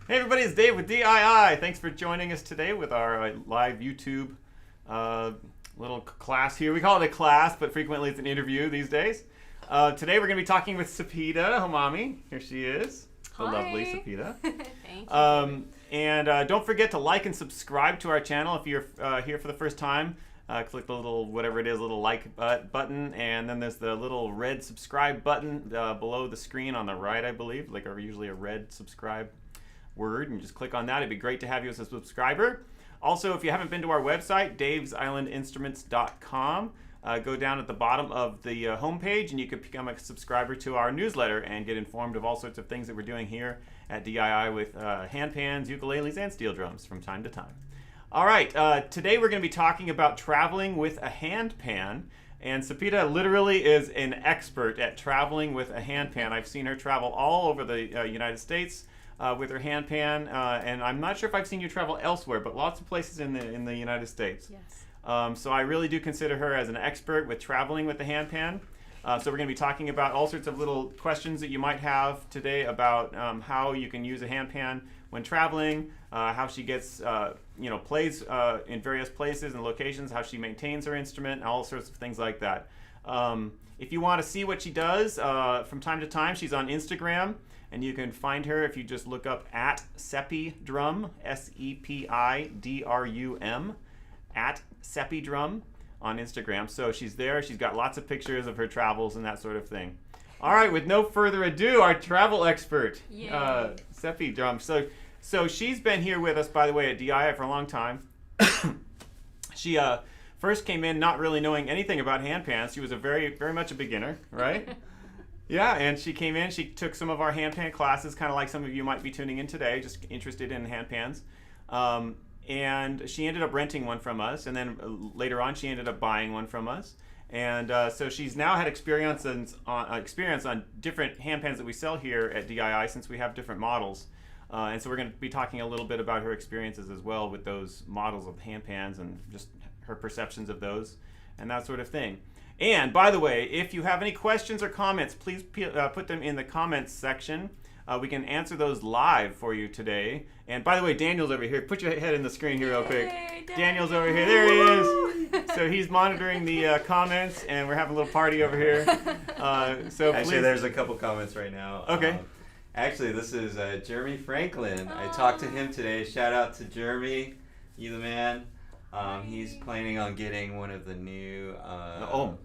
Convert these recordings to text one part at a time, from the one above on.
Hey everybody, it's Dave with Dii. Thanks for joining us today with our live YouTube little class here. We call it a class, but frequently it's an interview these days. Today we're going to be talking with Sepideh Homami. Here she is, the lovely Sepideh. Thank you. And don't forget to like and subscribe to our channel if you're here for the first time. Click the little, whatever it is, little like button, and then there's the little red subscribe button below the screen on the right, I believe, like usually a red subscribe word, and just click on that. It'd be great to have you as a subscriber. Also, if you haven't been to our website, davesislandinstruments.com, go down at the bottom of the homepage and you can become a subscriber to our newsletter and get informed of all sorts of things that we're doing here at DII with handpans, ukuleles, and steel drums from time to time. All right, today we're going to be talking about traveling with a handpan, and Sepideh literally is an expert at traveling with a handpan. I've seen her travel all over the United States with her handpan, and I'm not sure if I've seen you travel elsewhere, but lots of places in the United States. Yes. So I really do consider her as an expert with traveling with the handpan. So we're going to be talking about all sorts of little questions that you might have today about how you can use a handpan when traveling, how she gets, plays in various places and locations, how she maintains her instrument, and all sorts of things like that. If you want to see what she does from time to time, she's on Instagram. And you can find her if you just look up at Sepidrum, Sepidrum, at Sepidrum on Instagram. So she's there. She's got lots of pictures of her travels and that sort of thing. All right, with no further ado, our travel expert, Sepidrum. So she's been here with us, by the way, at DII for a long time. She first came in not really knowing anything about handpans. She was very much a beginner, right? Yeah, and she came in, she took some of our handpan classes, kind of like some of you might be tuning in today, just interested in handpans. And she ended up renting one from us, and then later on she ended up buying one from us. And so she's now had experience on different handpans that we sell here at DII, since we have different models. And so we're going to be talking a little bit about her experiences as well with those models of handpans and just her perceptions of those and that sort of thing. And by the way, if you have any questions or comments, please put them in the comments section. We can answer those live for you today. And by the way, Daniel's over here. Put your head in the screen here real quick. Daniel's over here. There he is. So he's monitoring the comments, and we're having a little party over here. So actually, there's a couple comments right now. Okay. Actually, this is Jeremy Franklin. I talked to him today. Shout out to Jeremy. You the man. He's planning on getting one of the new Ohm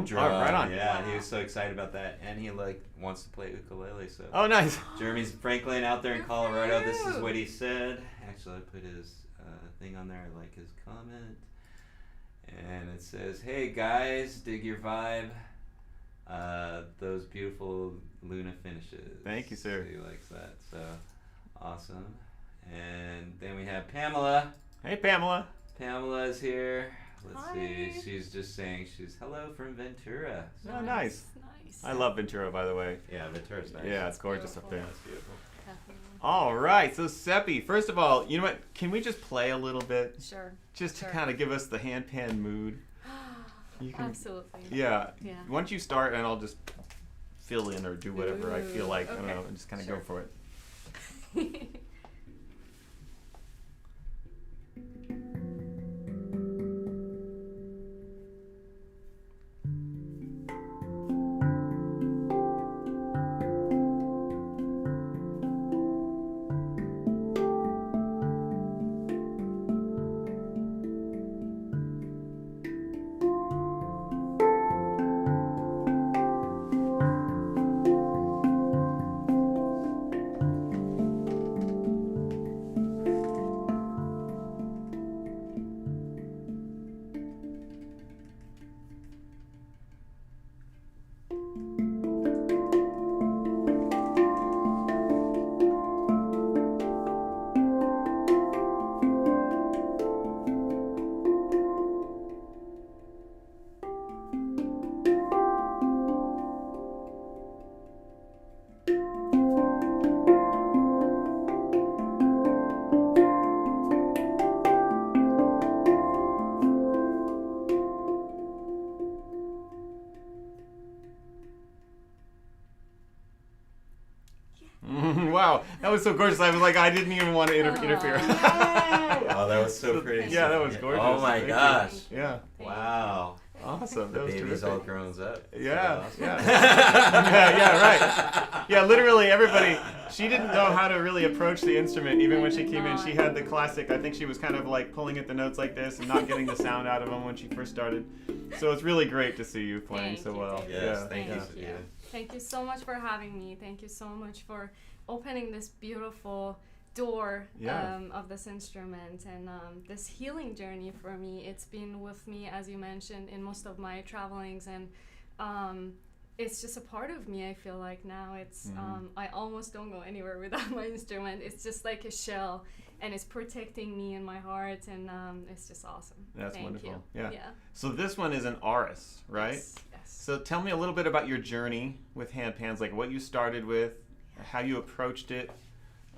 drum. Right on. Yeah, he was so excited about that, and he wants to play ukulele. So nice. Jeremy's Franklin out there in Colorado. This is what he said. Actually, I put his thing on there. I like his comment, and it says, "Hey guys, dig your vibe. Those beautiful Luna finishes." Thank you, sir. So he likes that. So awesome. And then we have Pamela. Hey, Pamela. Pamela's here. Let's Hi. see. She's just saying she's hello from Ventura. So nice. Nice. I love Ventura, by the way. Yeah, Ventura's nice. Yeah, it's gorgeous up there. That's beautiful. Definitely. All right, so Seppi, first of all, you know what? Can we just play a little bit? Sure. Just to Sure. kind of give us the handpan mood. You can, Absolutely. Yeah. Yeah. Once you start, and I'll just fill in or do whatever I feel like. I don't Okay. know, and just kind of Sure. go for it. Wow, that was so gorgeous. I was like, I didn't even want to interfere. Oh, that was so pretty. Yeah, that was gorgeous. Oh my gosh. Yeah. Wow. Awesome. The That was baby's terrific. all grown up. Yeah, Awesome. yeah, right. Yeah, literally everybody. She didn't know how to really approach the instrument even when she came in. She had the classic. I think she was kind of like pulling at the notes like this and not getting the sound out of them when she first started. So it's really great to see you playing so well. David. Yes, Yeah. thank you. Thank you. Thank you so much for having me. Thank you so much for opening this beautiful door of this instrument and this healing journey for me. It's been with me, as you mentioned, in most of my travelings, and it's just a part of me. I feel like now it's I almost don't go anywhere without my instrument. It's just like a shell, and it's protecting me and my heart, and it's just awesome. That's Thank wonderful. you. Yeah. So this one is an Aris, right? Yes. So tell me a little bit about your journey with Handpans, like what you started with, how you approached it,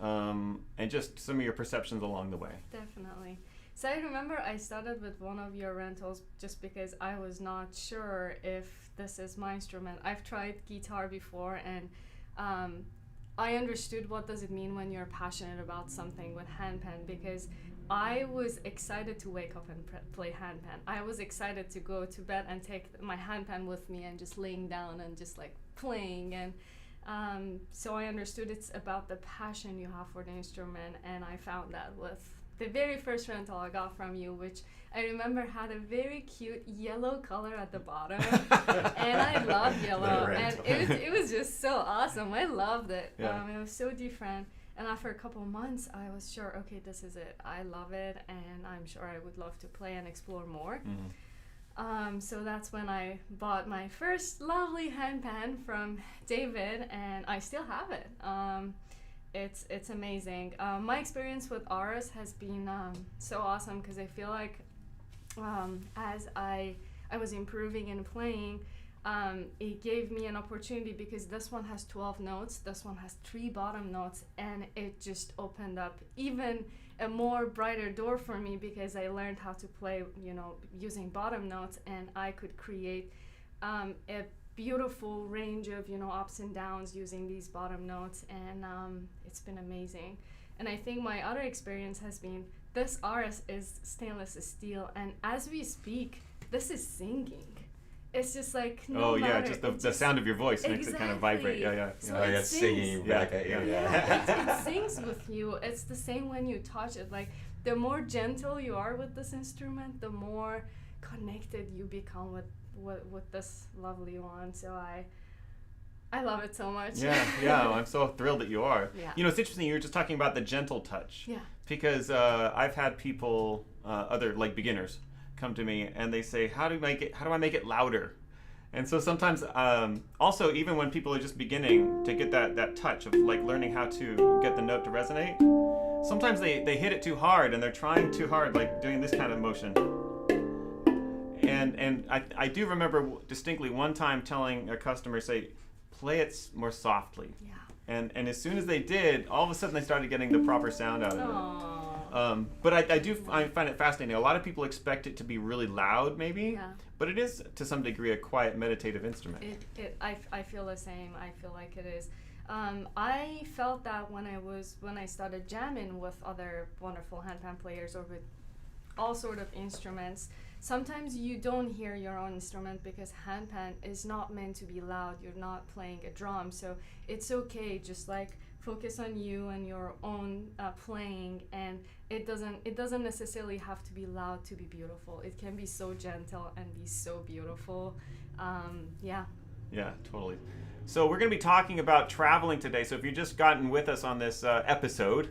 and just some of your perceptions along the way. Definitely. So I remember I started with one of your rentals just because I was not sure if this is my instrument. I've tried guitar before, and I understood what does it mean when you're passionate about something with handpan, because I was excited to wake up and play handpan. I was excited to go to bed and take my handpan with me and just laying down and just like playing, and so I understood it's about the passion you have for the instrument, and I found that with the very first rental I got from you, which I remember had a very cute yellow color at the bottom, and I love yellow, and it was just so awesome. I loved it. Yeah. It was so different, and after a couple months I was sure, okay, this is it. I love it, and I'm sure I would love to play and explore more. So that's when I bought my first lovely handpan from David, and I still have it. It's amazing. My experience with Aris has been so awesome, because I feel like as I was improving and playing, it gave me an opportunity, because this one has 12 notes, this one has 3 bottom notes, and it just opened up even a more brighter door for me, because I learned how to play, using bottom notes, and I could create a beautiful range of, ups and downs using these bottom notes, and it's been amazing. And I think my other experience has been, this Aris is stainless steel, and as we speak, this is singing. It's just like Just the sound of your voice makes it kind of vibrate. Yeah. So Oh, yeah, singing back at you. It sings with you. It's the same when you touch it. Like, the more gentle you are with this instrument, the more connected you become with this lovely one. So I love it so much. Yeah. I'm so thrilled that you are. Yeah. It's interesting. You were just talking about the gentle touch. Yeah. Because I've had people, other like beginners, come to me and they say, how do I make it louder? And so sometimes, also even when people are just beginning to get that touch of like learning how to get the note to resonate, sometimes they hit it too hard and they're trying too hard, like doing this kind of motion. And I do remember distinctly one time telling a customer, say, play it more softly. Yeah. And as soon as they did, all of a sudden they started getting the proper sound out of it. But I find it fascinating. A lot of people expect it to be really loud, maybe, but it is to some degree a quiet meditative instrument. I feel the same. I feel like it is. I felt that when I started jamming with other wonderful handpan players or with all sort of instruments. Sometimes you don't hear your own instrument because handpan is not meant to be loud. You're not playing a drum, so it's okay. Just like focus on you and your own playing, and it doesn't necessarily have to be loud to be beautiful. It can be so gentle and be so beautiful. Yeah, totally. So we're going to be talking about traveling today. So if you've just gotten with us on this episode,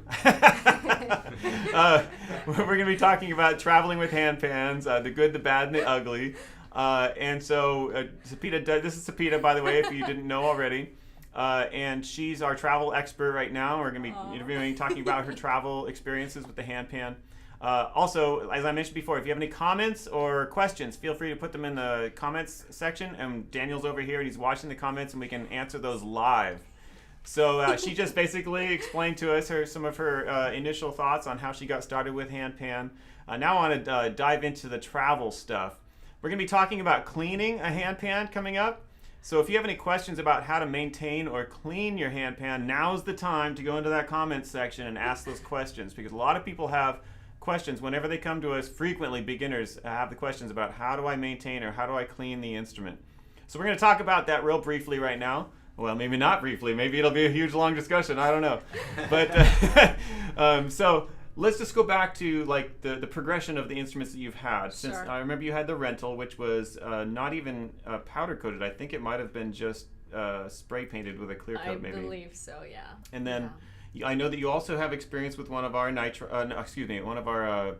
we're going to be talking about traveling with handpans, the good, the bad, and the ugly. And so Sepideh, this is Sepideh, by the way, if you didn't know already. And she's our travel expert right now. We're going to be interviewing, talking about her travel experiences with the handpan. Also, as I mentioned before, if you have any comments or questions, feel free to put them in the comments section. And Daniel's over here, and he's watching the comments, and we can answer those live. So she just basically explained to us some of her initial thoughts on how she got started with handpan. Now I want to dive into the travel stuff. We're going to be talking about cleaning a handpan coming up. So if you have any questions about how to maintain or clean your handpan, now's the time to go into that comments section and ask those questions, because a lot of people have questions whenever they come to us. Frequently, beginners have the questions about how do I maintain or how do I clean the instrument. So we're going to talk about that real briefly right now. Well, maybe not briefly. Maybe it'll be a huge, long discussion. I don't know. But so let's just go back to like the progression of the instruments that you've had. Since Sure. I remember you had the rental, which was not even powder coated. I think it might have been just spray painted with a clear coat, maybe. I believe so, yeah. And then I know that you also have experience with one of our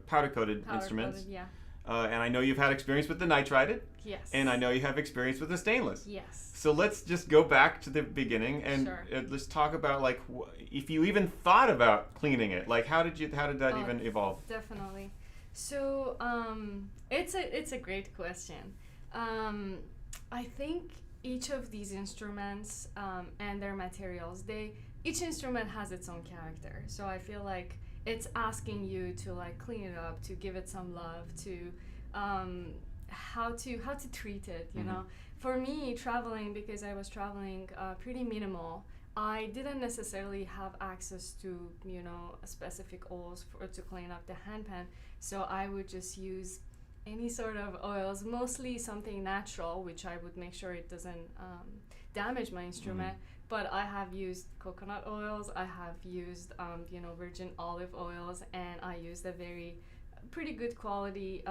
powder coated instruments. Yeah. And I know you've had experience with the nitrided. Yes. And I know you have experience with the stainless. Yes. So let's just go back to the beginning and Sure. let's talk about like if you even thought about cleaning it. Like how did that even evolve? Definitely. So it's a great question. I think each of these instruments and their materials, each instrument has its own character. So I feel like it's asking you to like clean it up, to give it some love, to how to treat it, you know. For me, traveling, because I was traveling pretty minimal, I didn't necessarily have access to, you know, specific oils to clean up the handpan. So I would just use any sort of oils, mostly something natural, which I would make sure it doesn't damage my instrument. But I have used coconut oils, I have used, you know, virgin olive oils, and I used a pretty good quality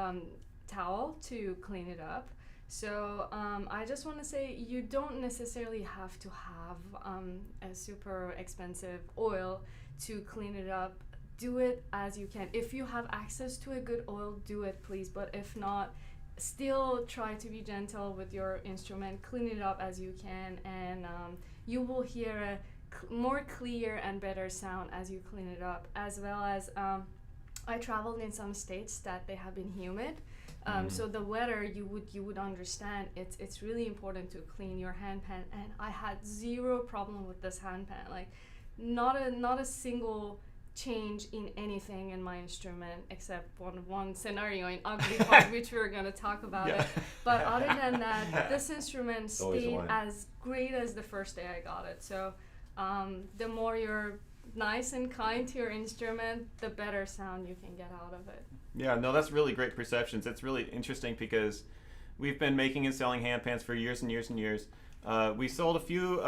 towel to clean it up. So I just want to say you don't necessarily have to have a super expensive oil to clean it up. Do it as you can. If you have access to a good oil, do it, please. But if not, still try to be gentle with your instrument. Clean it up as you can, and you will hear a more clear and better sound as you clean it up. As well as I traveled in some states that they have been humid. So the weather, you would understand it's really important to clean your handpan, and I had zero problem with this handpan. Like not a single change in anything in my instrument except one scenario in ugly part, which we're going to talk about it. But other than that, this instrument stayed as great as the first day I got it. So the more you're nice and kind to your instrument, the better sound you can get out of it. Yeah, no, that's really great perceptions. It's really interesting because we've been making and selling handpans for years and years and years. We sold a few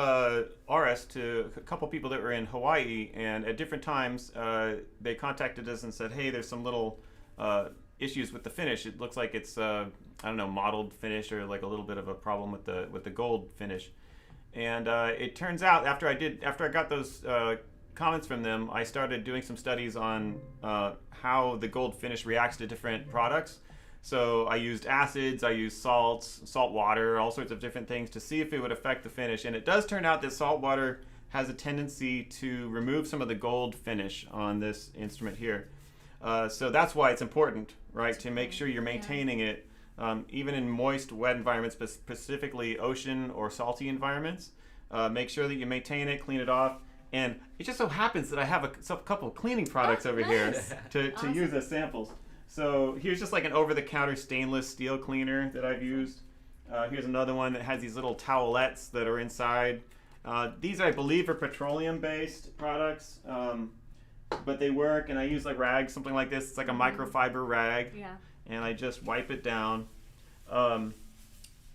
RS to a couple people that were in Hawaii, and at different times they contacted us and said, hey, there's some little issues with the finish. It looks like it's mottled finish, or like a little bit of a problem with the gold finish. And it turns out after I got those comments from them, I started doing some studies on how the gold finish reacts to different products. So I used acids, I used salts, salt water, all sorts of different things to see if it would affect the finish. And it does turn out that salt water has a tendency to remove some of the gold finish on this instrument here. So that's why it's important, right, to make sure you're maintaining it, even in moist, wet environments, but specifically ocean or salty environments. Make sure that you maintain it, clean it off. And it just so happens that I have a couple of cleaning products over here to use as samples. So here's just like an over-the-counter stainless steel cleaner that I've used. Here's another one that has these little towelettes that are inside. These, I believe, are petroleum-based products, but they work. And I use like rags, something like this. It's like a microfiber rag, and I just wipe it down.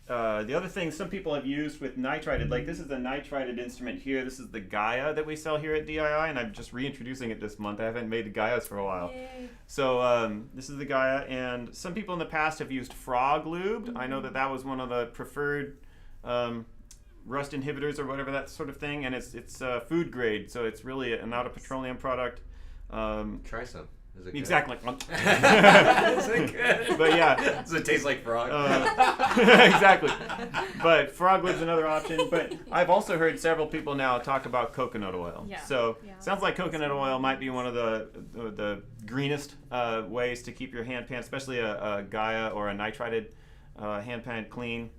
The other thing some people have used with nitrided, like this is a nitrided instrument here. This is the Gaia that we sell here at Dii, and I'm just reintroducing it this month. I haven't made the Gaias for a while. Yay. So this is the Gaia, and some people in the past have used frog lubed. I know that was one of the preferred rust inhibitors or whatever, that sort of thing, and it's food grade, so it's really not a petroleum product. Try some. Is it good? Exactly. Is it good? But yeah. Does it taste like frog? Exactly. But frog lub's another option. But I've also heard several people now talk about coconut oil. Yeah. So sounds like coconut oil might be one of the greenest ways to keep your handpan, especially a Gaia or a nitrided handpan, clean.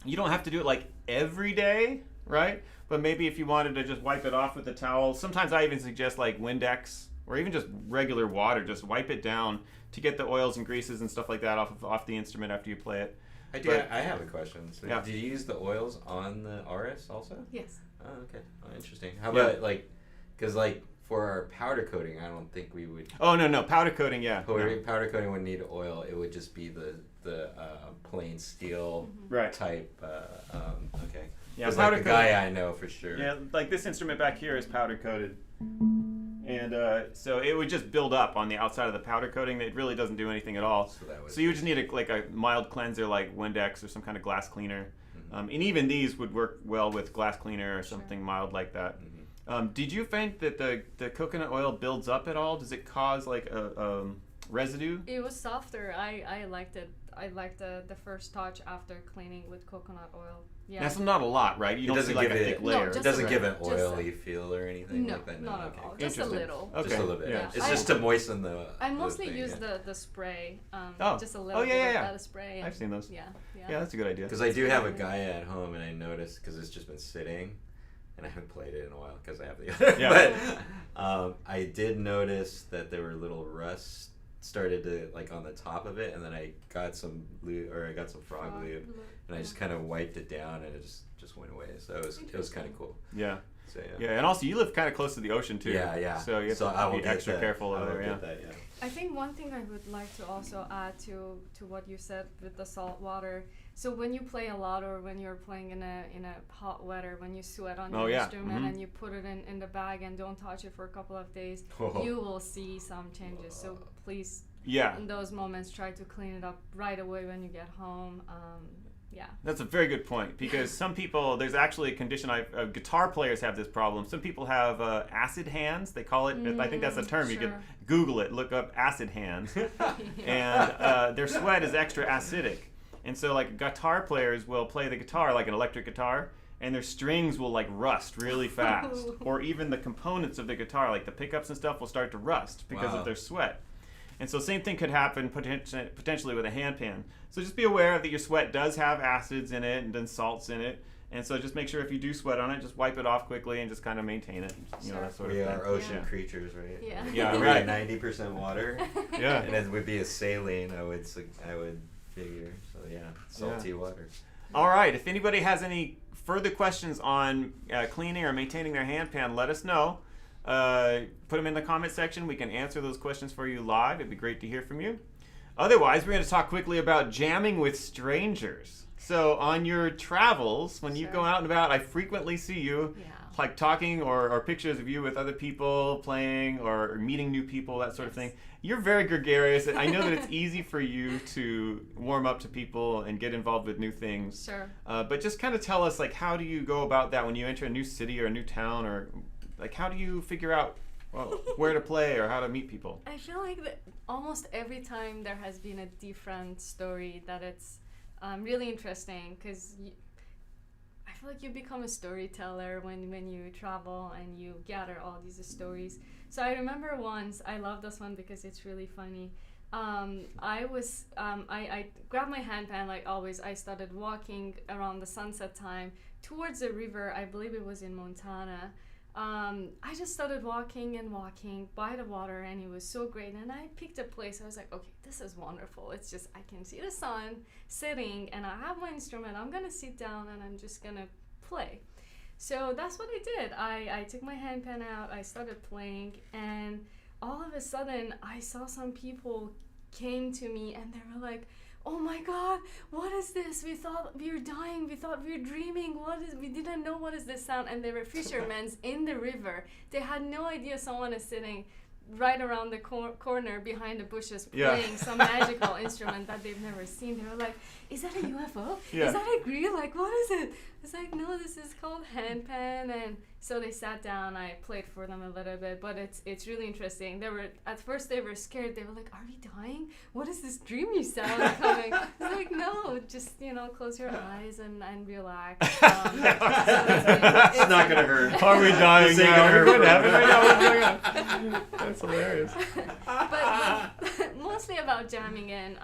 You don't have to do it like every day, right? But maybe if you wanted to just wipe it off with a towel. Sometimes I even suggest like Windex, or even just regular water. Just wipe it down to get the oils and greases and stuff like that off the instrument after you play it. I have a question. So Yeah. did you use the oils on the RS also? Yes. Oh, okay. Oh, interesting. How about because for our powder coating, I don't think we would. Oh no, powder coating, yeah. Powder coating would need oil. It would just be the plain steel type. Okay. Yeah, because powder the coating. Gaia I know for sure. Yeah, like this instrument back here is powder coated. And so it would just build up on the outside of the powder coating. It really doesn't do anything at all. So you would just need a mild cleanser like Windex or some kind of glass cleaner. And even these would work well with glass cleaner or something mild like that. Did you find that the coconut oil builds up at all? Does it cause like a residue? It was softer. I liked it. I liked the first touch after cleaning with coconut oil. Yeah. That's not a lot, right? You don't see like a thick layer. It doesn't give an oily feel or anything no, like that? not at all. Just a little. Okay. Just a little bit. Yeah. It's just to moisten the I mostly thing, use the spray. Just a little Oh, yeah, bit yeah, of yeah. that spray. I've seen those. Yeah. Yeah, that's a good idea. Because I do have a Gaia at home, and I noticed, because it's just been sitting, and I haven't played it in a while because I have the other. Yeah. But I did notice that there were little rusts started to on the top of it, and then I got some frog lube, and I just kind of wiped it down, and it just went away. So it was kind of cool. Yeah. So, yeah, and also you live kind of close to the ocean too. Yeah. So you have to be extra careful over there. Yeah. I think one thing I would like to also add to what you said with the salt water. So when you play a lot, or when you're playing in a hot weather, when you sweat on your instrument and you put it in the bag and don't touch it for a couple of days, you will see some changes. So please, in those moments, try to clean it up right away when you get home. That's a very good point, because some people, there's actually a condition, guitar players have this problem. Some people have acid hands, they call it. I think that's a term. You could Google it, look up acid hands. And their sweat is extra acidic. And so guitar players will play the guitar like an electric guitar, and their strings will rust really fast. Or even the components of the guitar, like the pickups and stuff, will start to rust because of their sweat. And so same thing could happen potentially with a handpan. So just be aware that your sweat does have acids in it and then salts in it. And so just make sure if you do sweat on it, just wipe it off quickly and just kind of maintain it. You know, that sort of thing. We are ocean creatures, right? Yeah. Yeah, right. 90% water. Yeah. And it would be a saline, I would figure. So salty water. All right. If anybody has any further questions on cleaning or maintaining their handpan, let us know. Put them in the comment section. We can answer those questions for you live. It'd be great to hear from you. Otherwise, we're going to talk quickly about jamming with strangers. So on your travels, when you go out and about, I frequently see you talking or pictures of you with other people playing or meeting new people, that sort of thing. You're very gregarious. I know that it's easy for you to warm up to people and get involved with new things. Sure. But just kind of tell us, how do you go about that when you enter a new city or a new town, or how do you figure out where to play or how to meet people? I feel like that almost every time there has been a different story that it's really interesting, because I feel like you become a storyteller when you travel and you gather all these stories. So I remember once, I love this one because it's really funny. I grabbed my handpan like always. I started walking around the sunset time towards the river. I believe it was in Montana. I just started walking by the water, and it was so great. And I picked a place. I was like, okay, this is wonderful. It's just, I can see the sun setting, and I have my instrument. I'm gonna sit down and I'm just gonna play. So that's what I did. I took my handpan out, I started playing, and all of a sudden I saw some people came to me and they were like, oh my God, what is this? We thought we were dying. We thought we were dreaming. We didn't know what is this sound. And they were fishermen in the river. They had no idea someone is sitting right around the corner behind the bushes playing some magical instrument that they've never seen. They were like, is that a UFO? Is that a grill? Like, what is it? I was like, no, this is called handpan. And so they sat down. I played for them a little bit, but it's really interesting. At first they were scared. They were like, are we dying? What is this dreamy sound coming? I was like, no, just close your eyes and relax. It's not gonna hurt. Are we dying? This ain't gonna hurt. What happened right now? What's going on? That's hilarious. But mostly about jamming in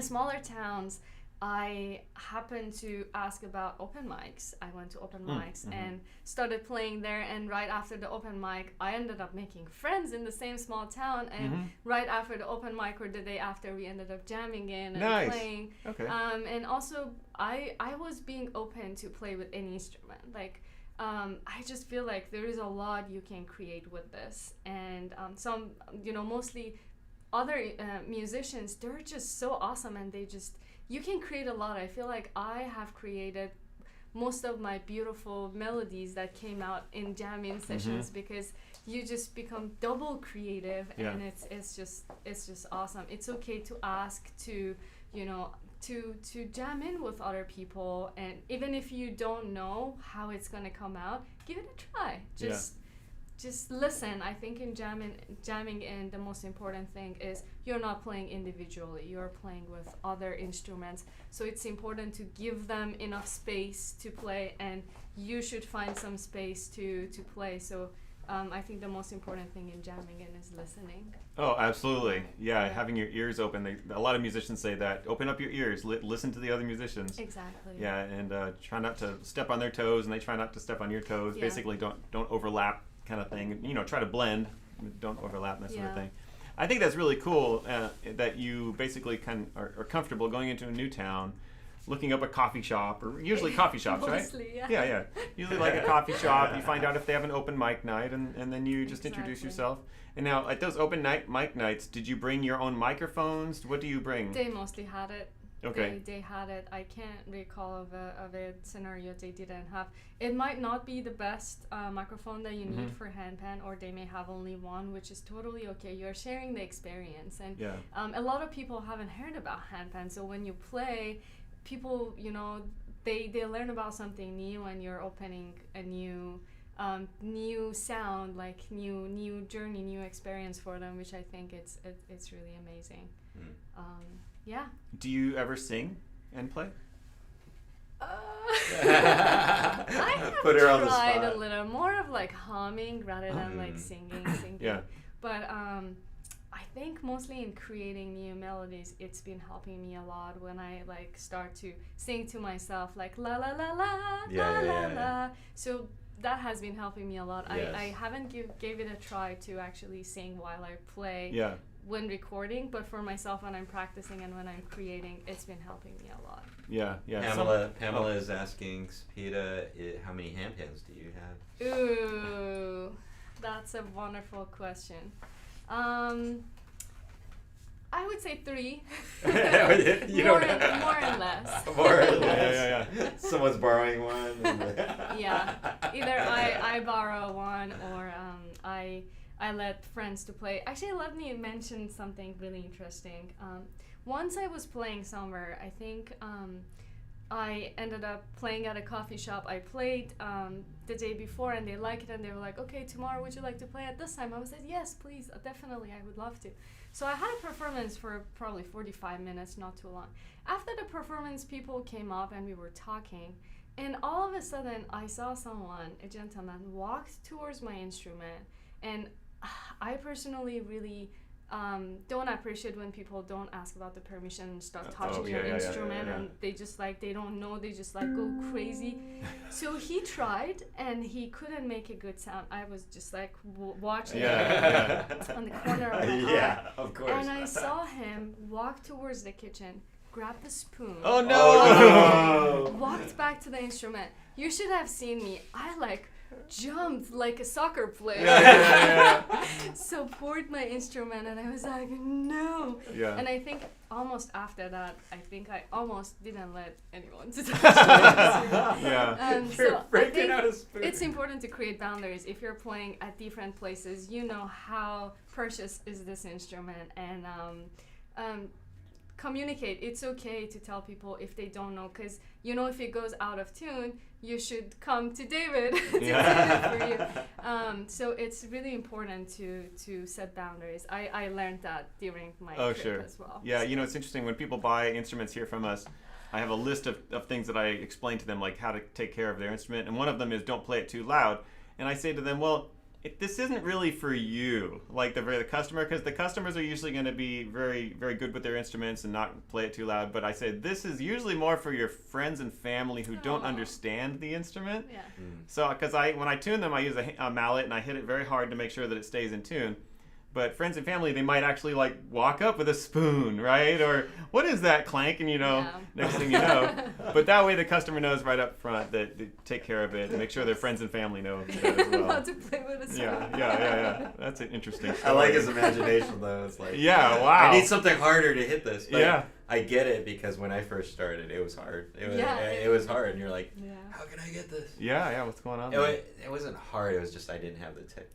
smaller towns. I happened to ask about open mics. I went to open mics and started playing there, and right after the open mic I ended up making friends in the same small town, and right after the open mic or the day after we ended up jamming in and playing. Okay. And also I was being open to play with any instrument. Like I just feel like there is a lot you can create with this, and some, mostly other musicians, they're just so awesome, and you can create a lot. I feel like I have created most of my beautiful melodies that came out in jamming sessions because you just become double creative, and it's just awesome. It's okay to ask to to jam in with other people, and even if you don't know how it's gonna come out, give it a try. Just listen. I think in jamming in, the most important thing is you're not playing individually, you're playing with other instruments, so it's important to give them enough space to play, and you should find some space to play. So I think the most important thing in jamming in is listening. Oh, absolutely. Yeah, having your ears open. A lot of musicians say that. Open up your ears. Listen to the other musicians. Exactly. Yeah, and try not to step on their toes, and they try not to step on your toes. Basically, don't overlap, kind of thing. Try to blend. Don't overlap, that sort of thing. I think that's really cool that you basically are comfortable going into a new town, looking up a coffee shop, or usually coffee shops, Mostly, right? Yeah. Usually like a coffee shop, you find out if they have an open mic night, and then you just introduce yourself. And now, at those open mic nights, did you bring your own microphones? What do you bring? They mostly had it. Okay. They had it. I can't recall of a scenario they didn't have. It might not be the best microphone that you need for handpan, or they may have only one, which is totally okay. You're sharing the experience, and a lot of people haven't heard about handpan. So when you play, people, they learn about something new, and you're opening a new sound, like new journey, new experience for them, which I think it's really amazing. Yeah. Do you ever sing and play? I have Put her on the tried spot. a little more of like humming rather than like singing. Yeah. But I think mostly in creating new melodies, it's been helping me a lot when I like start to sing to myself, like la la la la la la la. So that has been helping me a lot. Yes. I haven't gave it a try to actually sing while I play. Yeah. When recording, but for myself when I'm practicing and when I'm creating, it's been helping me a lot. Yeah. Pamela is asking Sepideh, how many handpans do you have? Ooh, that's a wonderful question. I would say 3. More and less. More or less. Yeah. Someone's borrowing one. Yeah. Either I borrow one, or I let friends to play. Actually, let me mention something really interesting. Once I was playing somewhere, I think I ended up playing at a coffee shop. I played the day before, and they liked it, and they were like, okay, tomorrow would you like to play at this time? I was like, yes, please, definitely, I would love to. So I had a performance for probably 45 minutes, not too long. After the performance, people came up and we were talking, and all of a sudden I saw someone, a gentleman, walked towards my instrument, and I personally really don't appreciate when people don't ask about the permission and start touching your instrument, and they just like, they don't know, they just like go crazy. So he tried, and he couldn't make a good sound. I was just like watching on the corner of my eye. Of course. And I saw him walk towards the kitchen, grab the spoon. Oh no! Walked back to the instrument. You should have seen me. I like jumped like a soccer player. Support my instrument, and I was like, no. And I think almost after that, I almost didn't let anyone to touch my so I think it's important to create boundaries. If you're playing at different places, you know how precious is this instrument, and communicate. It's okay to tell people if they don't know, because if it goes out of tune, you should come to David to tune it for you. So it's really important to set boundaries. I learned that during my trip as well. Yeah, it's interesting when people buy instruments here from us. I have a list of things that I explain to them, like how to take care of their instrument, and one of them is don't play it too loud. And I say to them, well, this isn't really for you, like the customer, because the customers are usually going to be very, very good with their instruments and not play it too loud. But I say this is usually more for your friends and family who don't understand the instrument. Yeah. So, because when I tune them, I use a mallet and I hit it very hard to make sure that it stays in tune. But friends and family, they might actually like walk up with a spoon, right? Or what is that clank? And next thing you know. But that way the customer knows right up front that they take care of it and make sure their friends and family know that as well. How to play with a spoon. Yeah. That's an interesting story. I like his imagination though. It's like, wow. I need something harder to hit this. But yeah. I get it, because when I first started, it was hard. It was hard, and you're like, how can I get this? Yeah. What's going on? It wasn't hard. It was just I didn't have the technique.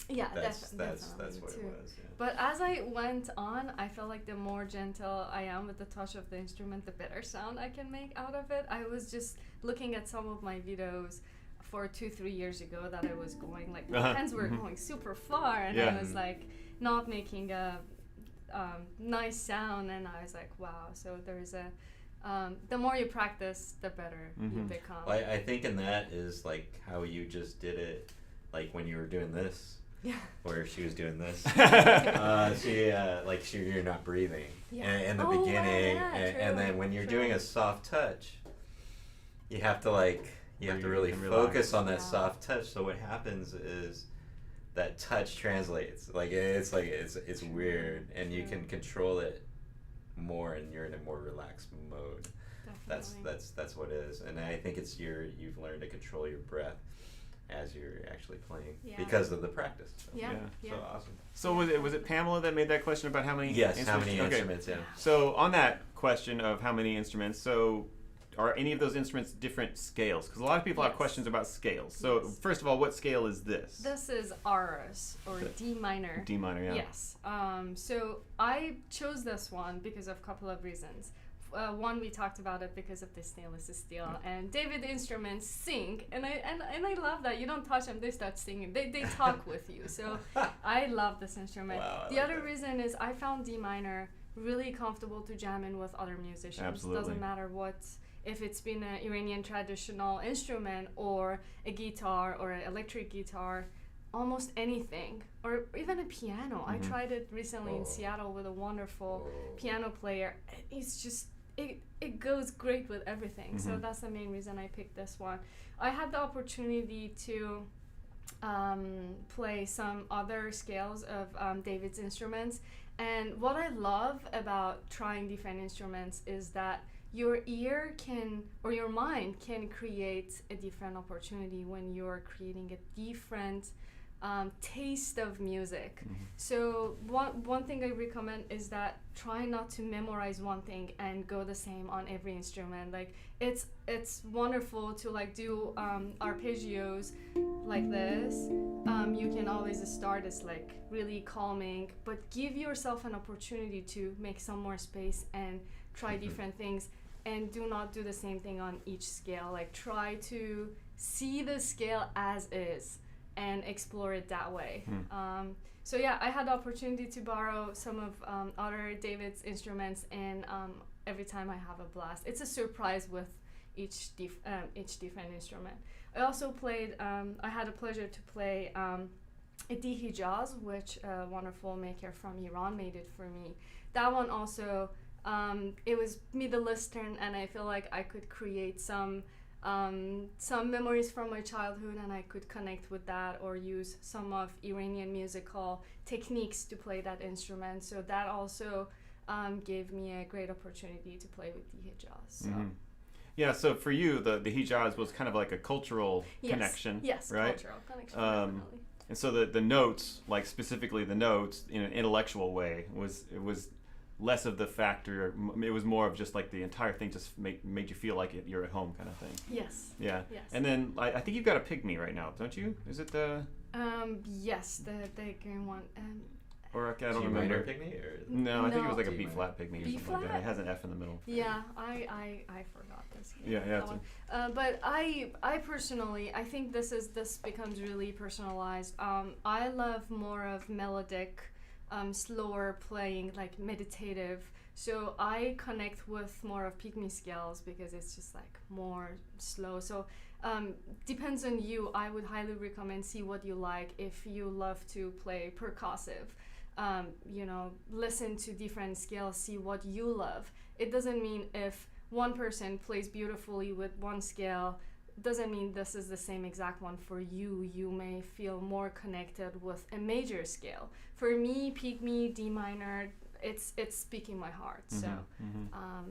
Yeah, that's what too. it was. Yeah. But as I went on, I felt like the more gentle I am with the touch of the instrument, the better sound I can make out of it. I was just looking at some of my videos for 2-3 years ago that I was going like my hands were going super far, and I was like not making a nice sound, and I was like, wow. So there's a the more you practice, the better you become. Well, I think in that is like how you just did it, like when you were doing this. Yeah. Where she was doing this. You're not breathing in the beginning, and then when you're doing a soft touch, you have to really focus on that soft touch. So what happens is that touch translates. It's weird, and you can control it more, and you're in a more relaxed mode. Definitely. That's what it is, and I think it's you've learned to control your breath as you're actually playing because of the practice. Yeah. So awesome. So was it Pamela that made that question about how many instruments? How many instruments, yeah. So on that question of how many instruments, so are any of those instruments different scales? Because a lot of people have questions about scales. So first of all, what scale is this? This is Rs, or D minor. D minor, yeah. Yes. So I chose this one because of a couple of reasons. One, we talked about it because of the stainless steel, and David instruments sing, and I love that. You don't touch them, they start singing. They talk with you. So I love this instrument. Wow, the other reason is I found D minor really comfortable to jam in with other musicians. Absolutely. Doesn't matter if it's been an Iranian traditional instrument or a guitar or an electric guitar, almost anything, or even a piano. I tried it recently in Seattle with a wonderful piano player. It's just it goes great with everything. So that's the main reason I picked this one. I had the opportunity to play some other scales of David's instruments, and what I love about trying different instruments is that your ear can, or your mind can create a different opportunity when you're creating a different taste of music. So one thing I recommend is that try not to memorize one thing and go the same on every instrument. Like it's wonderful to like do arpeggios like this. You can always start as like really calming, but give yourself an opportunity to make some more space and try different things, and do not do the same thing on each scale. Like try to see the scale as is and explore it that way. So yeah, I had the opportunity to borrow some of other David's instruments, and every time I have a blast. It's a surprise with each different instrument. I also played, I had a pleasure to play a Dii Handpan, which a wonderful maker from Iran made it for me. That one also, it was Middle Eastern, and I feel like I could create some memories from my childhood, and I could connect with that, or use some of Iranian musical techniques to play that instrument. So that also gave me a great opportunity to play with Dii Handpan. So. Yeah, so for you, the Hijaz was kind of like a cultural connection, yes, right? Cultural connection, definitely. And so the notes, like specifically the notes, in an intellectual way, it was less of the factor. It was more of just like the entire thing just made you feel like you're at home kind of thing. Yes. Yeah. Yes. And then I think you've got a pygmy right now, don't you? Is it the? Yes, the green one. Or I don't G remember. minor pygmy, or No, I think it was like a G B flat pygmy or B something like that. flat? It has an F in the middle. Yeah, I forgot this. Yeah. That one. But I personally, I think this becomes really personalized. I love more of melodic, slower playing, like meditative. So I connect with more of pygmy scales because it's just like more slow. So Depends on you. I would highly recommend see what you like. If you love to play percussive, listen to different scales, see what you love. It doesn't mean if one person plays beautifully with one scale, doesn't mean this is the same exact one for you. You may feel more connected with a major scale. For me, pygmy, D minor, it's speaking my heart. So,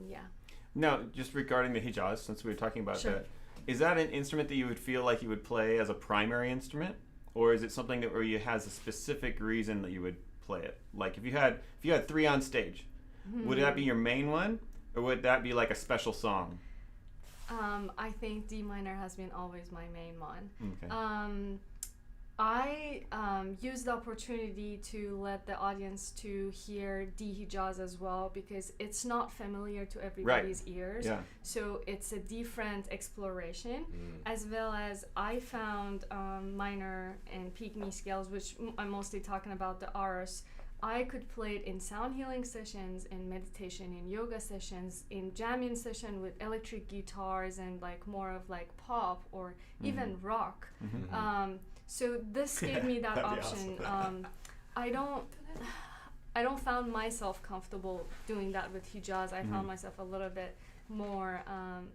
yeah. Now, just regarding the Hijaz, since we were talking about that, is that an instrument that you would feel like you would play as a primary instrument, or is it something that where you has a specific reason that you would play it? Like if you had 3 on stage, would that be your main one, or would that be like a special song? I think D minor has been always my main one. Okay. I use the opportunity to let the audience to hear Dii Hijaz as well, because it's not familiar to everybody's ears. Yeah. So it's a different exploration, as well as I found minor and pygmy scales, which I'm mostly talking about the Rs. I could play it in sound healing sessions, in meditation, in yoga sessions, in jamming session with electric guitars and like more of like pop or even rock. So this gave me that option. Awesome. I don't found myself comfortable doing that with Hijaz. I found myself a little bit more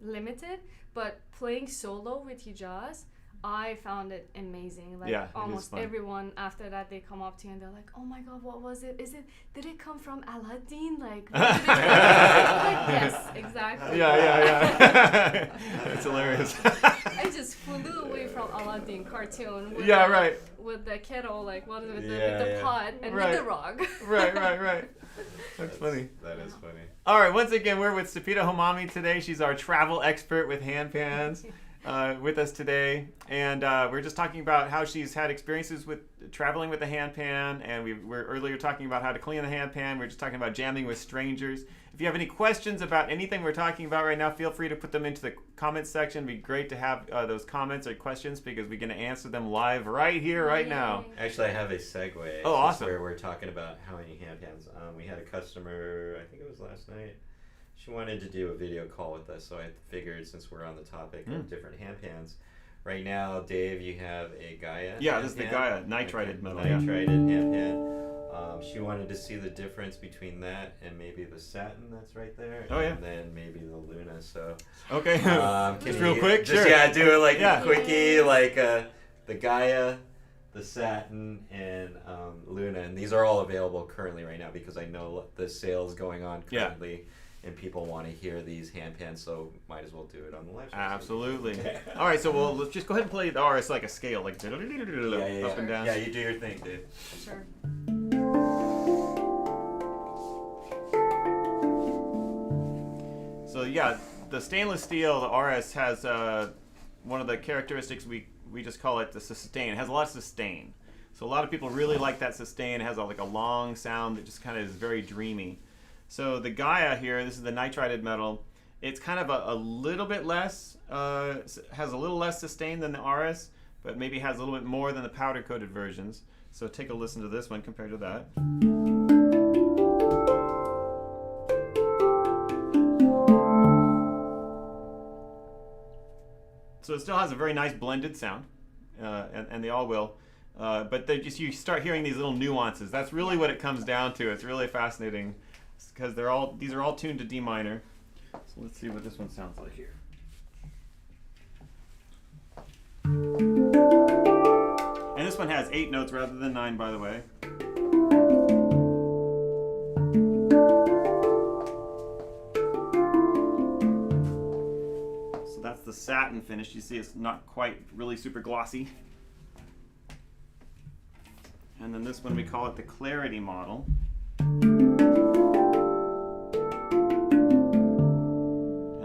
limited, but playing solo with Hijaz, I found it amazing. Like almost everyone after that, they come up to you and they're like, "Oh my God, what was it? Did it come from Aladdin? Like, where did it come from?" Like, yes, exactly. Yeah. It's hilarious. I just flew away from Aladdin cartoon. With with the kettle, like what with the pot and with the rug. Right. That's funny. That is funny. All right, once again, we're with Sepideh Homami today. She's our travel expert with Handpans. With us today, and we're just talking about how she's had experiences with traveling with the handpan, and we were earlier talking about how to clean the handpan. We're just talking about jamming with strangers. If you have any questions about anything we're talking about right now, feel free to put them into the comments section. It'd be great to have those comments or questions, because we're going to answer them live right here, right now. Actually, I have a segue. Oh, awesome. Where we're talking about how many handpans. We had a customer, I think it was last night. She wanted to do a video call with us, so I figured since we're on the topic of different handpans, right now, Dave, you have a Gaia. Yeah, this is the Gaia nitrided metal. Nitrided handpan. She wanted to see the difference between that and maybe the satin that's right there. Oh, yeah. And then maybe the Luna. So. Okay. Just real quick. Just, sure. do it like a quickie, like the Gaia, the satin, and Luna, and these are all available currently right now because I know the sale's going on currently. Yeah. And people want to hear these handpans, so might as well do it on the live stream. Absolutely. All right, so let's just go ahead and play the RS like a scale, like up and down. Yeah, you do your thing, Dave. Sure. So yeah, the stainless steel, the RS, has one of the characteristics we just call it the sustain. It has a lot of sustain. So a lot of people really like that sustain. It has like a long sound that just kind of is very dreamy. So the Gaia here, this is the nitrided metal. It's kind of a little bit less, has a little less sustain than the RS, but maybe has a little bit more than the powder-coated versions. So take a listen to this one compared to that. So it still has a very nice blended sound, and they all will. But you start hearing these little nuances. That's really what it comes down to. It's really fascinating, because these are all tuned to D minor. So let's see what this one sounds like here. And this one has 8 notes rather than 9, by the way. So that's the satin finish. You see it's not quite really super glossy. And then this one, we call it the clarity model.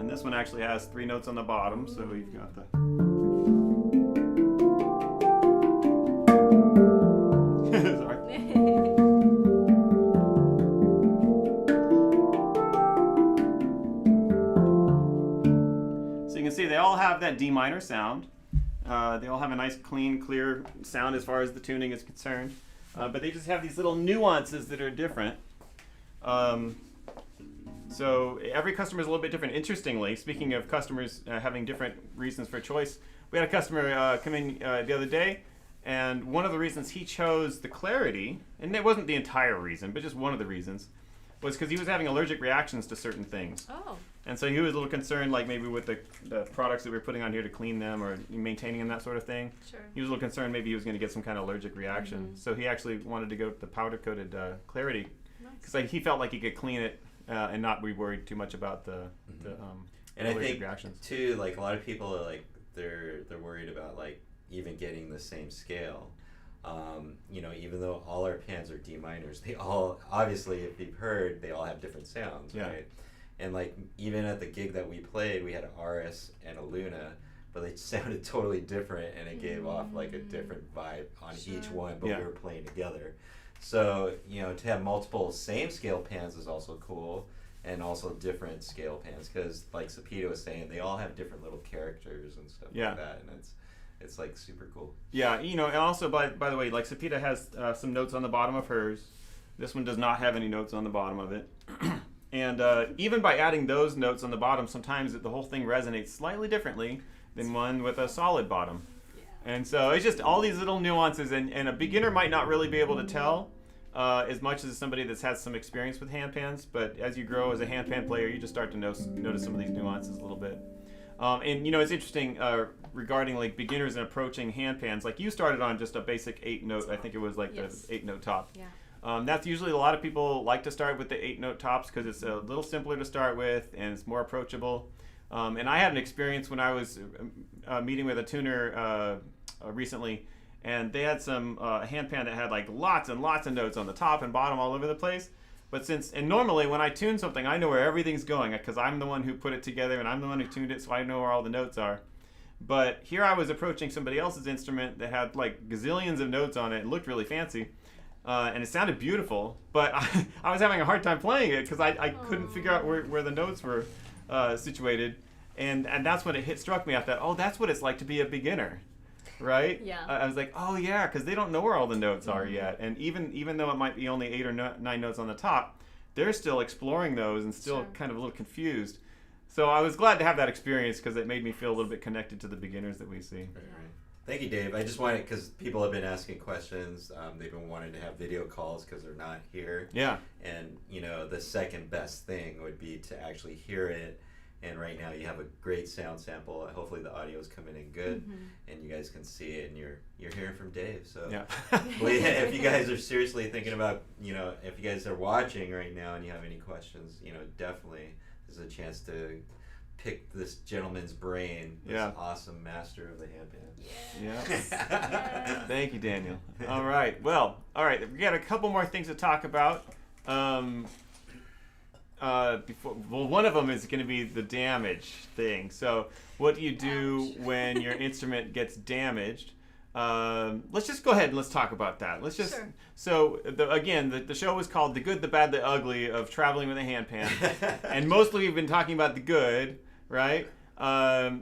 This one actually has 3 notes on the bottom, so you've got the. Sorry. So you can see they all have that D minor sound. They all have a nice, clean, clear sound as far as the tuning is concerned, but they just have these little nuances that are different. So every customer is a little bit different. Interestingly, speaking of customers having different reasons for choice, we had a customer come in the other day, and one of the reasons he chose the Clarity, and it wasn't the entire reason, but just one of the reasons, was because he was having allergic reactions to certain things. Oh. And so he was a little concerned, like maybe with the products that we were putting on here to clean them or maintaining them, that sort of thing. Sure. He was a little concerned maybe he was going to get some kind of allergic reaction. So he actually wanted to go with the powder-coated Clarity because he felt like he could clean it and not be worried too much about the and allergic I think reactions. Too, like a lot of people are like they're worried about like even getting the same scale. You know, even though all our pans are D minors, they all, obviously, if you've heard, they all have different sounds, right? And like even at the gig that we played, we had an RS and a Luna, but they sounded totally different, and it gave off like a different vibe on each one, but we were playing together. So, you know, to have multiple same scale pans is also cool, and also different scale pans, because like Sepideh was saying, they all have different little characters and stuff like that, and it's like super cool. Yeah, you know, and also by the way, like Sepideh has some notes on the bottom of hers. This one does not have any notes on the bottom of it. And even by adding those notes on the bottom, sometimes the whole thing resonates slightly differently than one with a solid bottom. And so it's just all these little nuances, and a beginner might not really be able to tell as much as somebody that's had some experience with handpans, but as you grow as a handpan player, you just start to notice some of these nuances a little bit. And you know, it's interesting regarding like beginners and approaching handpans. Like you started on just a basic 8-note, I think it was like the 8-note top. That's usually a lot of people like to start with the 8-note tops because it's a little simpler to start with and it's more approachable. And I had an experience when I was meeting with a tuner recently, and they had some handpan that had like lots and lots of notes on the top and bottom all over the place. But normally when I tune something, I know where everything's going because I'm the one who put it together and I'm the one who tuned it, so I know where all the notes are. But here I was approaching somebody else's instrument that had like gazillions of notes on it and looked really fancy. And it sounded beautiful, but I was having a hard time playing it because I couldn't figure out where the notes were situated. And that's when it struck me. I thought, oh, that's what it's like to be a beginner, right? Yeah. I was like, oh, yeah, because they don't know where all the notes are yet. And even though it might be only 8 or 9 notes on the top, they're still exploring those and still kind of a little confused. So I was glad to have that experience because it made me feel a little bit connected to the beginners that we see. Right. Thank you, Dave. I just wanted, because people have been asking questions. They've been wanting to have video calls because they're not here. Yeah. And, you know, the second best thing would be to actually hear it. And right now you have a great sound sample. Hopefully the audio is coming in good, and you guys can see it, and you're hearing from Dave. So if you guys are seriously thinking about, you know, if you guys are watching right now and you have any questions, you know, definitely this is a chance to pick this gentleman's brain, this awesome master of the handpan. Yes. Thank you, Daniel. All right. Well, we got a couple more things to talk about. One of them is going to be the damage thing. So what do you do when your instrument gets damaged? Let's just go ahead and let's talk about that. Let's just so the show was called The Good, the Bad, the Ugly of Traveling with a Handpan. And mostly we've been talking about the good, right?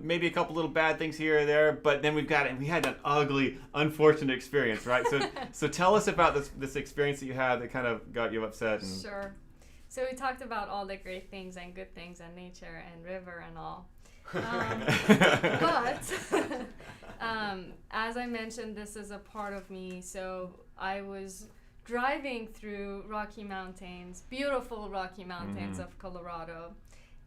Maybe a couple little bad things here or there, but then we had an ugly, unfortunate experience, right? So tell us about this experience that you had that kind of got you upset. Sure. So we talked about all the great things and good things and nature and river and all. But as I mentioned, this is a part of me. So I was driving through Rocky Mountains, beautiful Rocky Mountains of Colorado.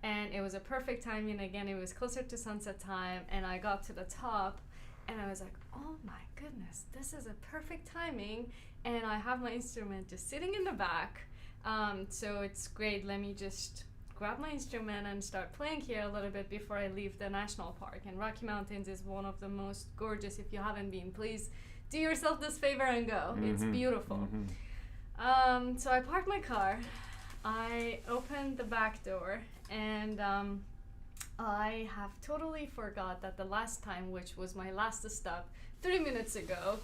And it was a perfect timing. Again, it was closer to sunset time, and I got to the top, and I was like, oh my goodness, this is a perfect timing. And I have my instrument just sitting in the back. So it's great. Let me just grab my instrument and start playing here a little bit before I leave the national park. And Rocky Mountains is one of the most gorgeous. If you haven't been, please do yourself this favor and go. It's beautiful. So I parked my car. I opened the back door, and I have totally forgot that the last time, which was my last stop 3 minutes ago,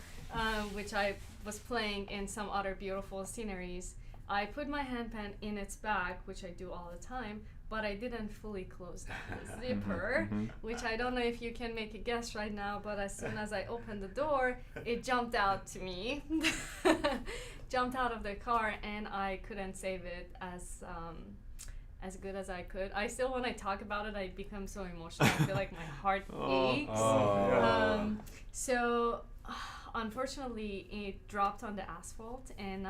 which I was playing in some other beautiful sceneries, I put my handpan in its bag, which I do all the time, but I didn't fully close the zipper, which I don't know if you can make a guess right now, but as soon as I opened the door, it jumped out to me, jumped out of the car, and I couldn't save it as good as I could. I still, when I talk about it, I become so emotional. I feel like my heart aches. So unfortunately, it dropped on the asphalt, and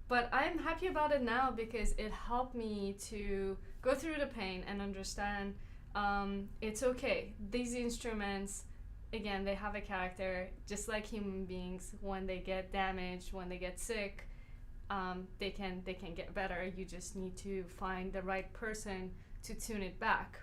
but I'm happy about it now because it helped me to go through the pain and understand it's okay. These instruments, again, they have a character, just like human beings. When they get damaged, when they get sick, they can get better. You just need to find the right person to tune it back.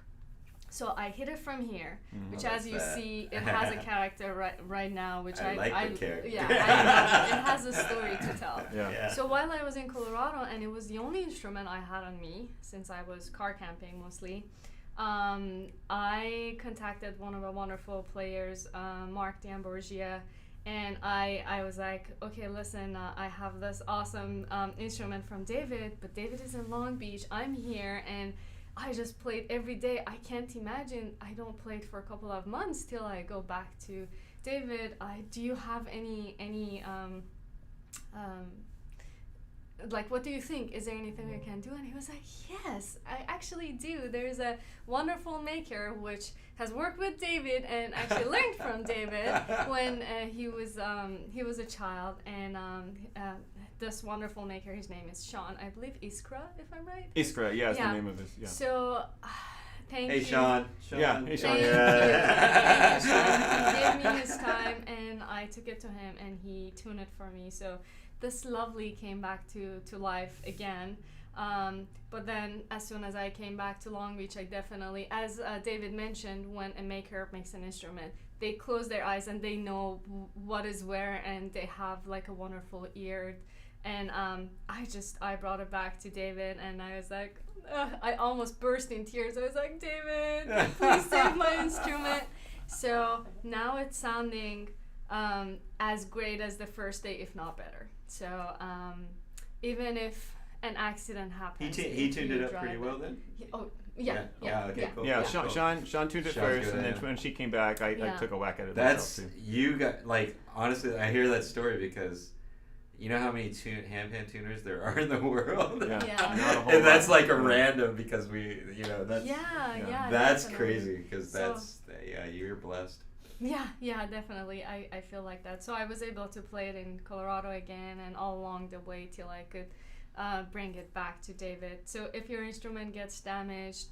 So I hit it from here, which, as you see, it has a character right now, which I like the character. Yeah, it has a story to tell. Yeah. So while I was in Colorado, and it was the only instrument I had on me since I was car camping mostly, I contacted one of the wonderful players, Mark D'Ambrosio, and I was like, okay, listen, I have this awesome instrument from David, but David is in Long Beach. I'm here, and I just played every day. I can't imagine I don't play it for a couple of months till I go back to David. Do you have any like, what do you think? Is there anything we can do? And he was like, yes, I actually do. There's a wonderful maker which has worked with David and actually learned from David when he was a child. And this wonderful maker, his name is Sean, I believe Iskra, if I'm right. Iskra, yeah, is the name of this. Yeah. So, thank you. Hey, Sean. Yeah, hey, Sean. Thank you. He gave me his time, and I took it to him, and he tuned it for me. So this lovely came back to life again. But then as soon as I came back to Long Beach, I definitely, as David mentioned, when a maker makes an instrument, they close their eyes and they know what is where, and they have like a wonderful ear. And I brought it back to David, and I was like, I almost burst in tears. I was like, David, please save my instrument. So now it's sounding as great as the first day, if not better. So even if an accident happens, he tuned it up pretty well then? Okay, cool. Yeah, Sean tuned it first, and then when she came back, I took a whack at it myself too. You got, like, honestly, I hear that story because you know how many handpan tuners there are in the world? Yeah. Yeah. And that's like a random because that's Definitely. crazy because you're blessed. Yeah, definitely. I feel like that. So I was able to play it in Colorado again, and all along the way till I could bring it back to David. So if your instrument gets damaged,